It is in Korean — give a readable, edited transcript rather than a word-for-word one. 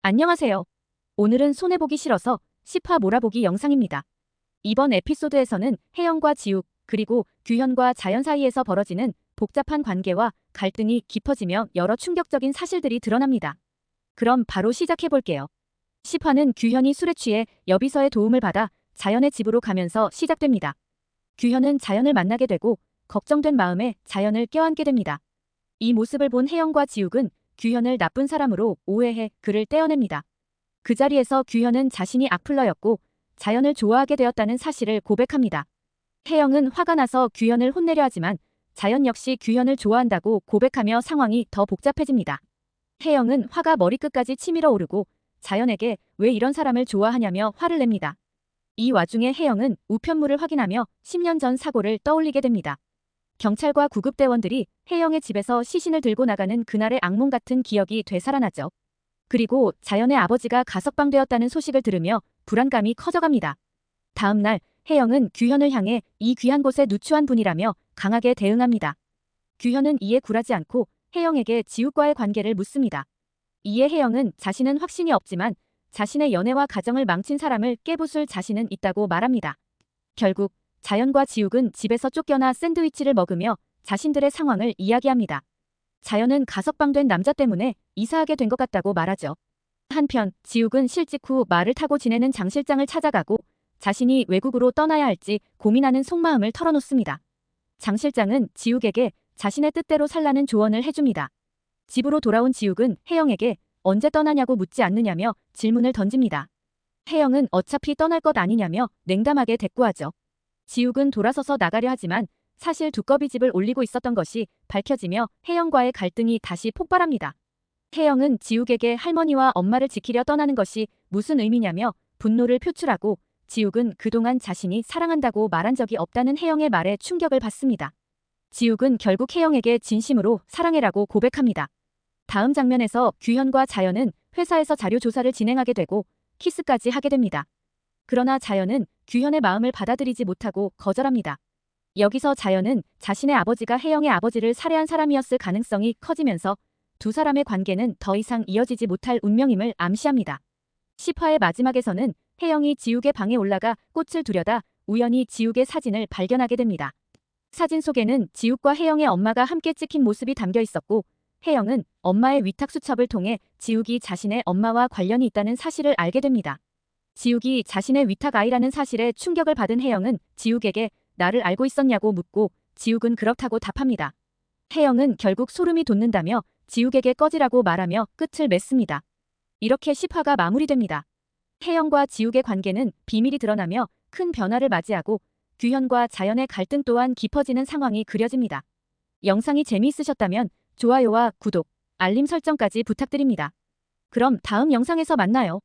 안녕하세요. 오늘은 손해보기 싫어서 10화 몰아보기 영상입니다. 이번 에피소드에서는 혜영과 지욱, 그리고 규현과 자연 사이에서 벌어지는 복잡한 관계와 갈등이 깊어지며 여러 충격적인 사실들이 드러납니다. 그럼 바로 시작해볼게요. 10화는 규현이 술에 취해 여비서의 도움을 받아 자연의 집으로 가면서 시작됩니다. 규현은 자연을 만나게 되고 걱정된 마음에 자연을 껴안게 됩니다. 이 모습을 본 혜영과 지욱은 규현을 나쁜 사람으로 오해해 그를 떼어냅니다. 그 자리에서 규현은 자신이 악플러였고 자연을 좋아하게 되었다는 사실을 고백합니다. 혜영은 화가 나서 규현을 혼내려 하지만 자연 역시 규현을 좋아한다고 고백하며 상황이 더 복잡해집니다. 혜영은 화가 머리끝까지 치밀어 오르고 자연에게 왜 이런 사람을 좋아하냐며 화를 냅니다. 이 와중에 혜영은 우편물을 확인하며 10년 전 사고를 떠올리게 됩니다. 경찰과 구급대원들이 혜영의 집에서 시신을 들고 나가는 그날의 악몽 같은 기억이 되살아나죠. 그리고 자연의 아버지가 가석방되었다는 소식을 들으며 불안감이 커져갑니다. 다음 날 혜영은 규현을 향해 이 귀한 곳에 누추한 분이라며 강하게 대응합니다. 규현은 이에 굴하지 않고 혜영에게 지욱과의 관계를 묻습니다. 이에 혜영은 자신은 확신이 없지만 자신의 연애와 가정을 망친 사람을 깨부술 자신은 있다고 말합니다. 결국 자연과 지욱은 집에서 쫓겨나 샌드위치를 먹으며 자신들의 상황을 이야기합니다. 자연은 가석방된 남자 때문에 이사하게 된 것 같다고 말하죠. 한편 지욱은 실직 후 말을 타고 지내는 장 실장을 찾아가고 자신이 외국으로 떠나야 할지 고민하는 속마음을 털어놓습니다. 장 실장은 지욱에게 자신의 뜻대로 살라는 조언을 해줍니다. 집으로 돌아온 지욱은 혜영에게 언제 떠나냐고 묻지 않느냐며 질문을 던집니다. 혜영은 어차피 떠날 것 아니냐며 냉담하게 대꾸하죠. 지욱은 돌아서서 나가려 하지만 사실 두꺼비 집을 올리고 있었던 것이 밝혀지며 혜영과의 갈등이 다시 폭발합니다. 혜영은 지욱에게 할머니와 엄마를 지키려 떠나는 것이 무슨 의미냐며 분노를 표출하고 지욱은 그동안 자신이 사랑한다고 말한 적이 없다는 혜영의 말에 충격을 받습니다. 지욱은 결국 혜영에게 진심으로 사랑해라고 고백합니다. 다음 장면에서 규현과 자연은 회사에서 자료 조사를 진행하게 되고 키스까지 하게 됩니다. 그러나 자연은 규현의 마음을 받아들이지 못하고 거절합니다. 여기서 자연은 자신의 아버지가 혜영의 아버지를 살해한 사람이었을 가능성이 커지면서 두 사람의 관계는 더 이상 이어지지 못할 운명임을 암시합니다. 10화의 마지막에서는 혜영이 지욱의 방에 올라가 꽃을 두려다 우연히 지욱의 사진을 발견하게 됩니다. 사진 속에는 지욱과 혜영의 엄마가 함께 찍힌 모습이 담겨 있었고 혜영은 엄마의 위탁수첩을 통해 지욱이 자신의 엄마와 관련이 있다는 사실을 알게 됩니다. 지욱이 자신의 위탁 아이라는 사실에 충격을 받은 혜영은 지욱에게 나를 알고 있었냐고 묻고 지욱은 그렇다고 답합니다. 혜영은 결국 소름이 돋는다며 지욱에게 꺼지라고 말하며 끝을 맺습니다. 이렇게 10화가 마무리됩니다. 혜영과 지욱의 관계는 비밀이 드러나며 큰 변화를 맞이하고 규현과 자연의 갈등 또한 깊어지는 상황이 그려집니다. 영상이 재미있으셨다면 좋아요와 구독, 알림 설정까지 부탁드립니다. 그럼 다음 영상에서 만나요.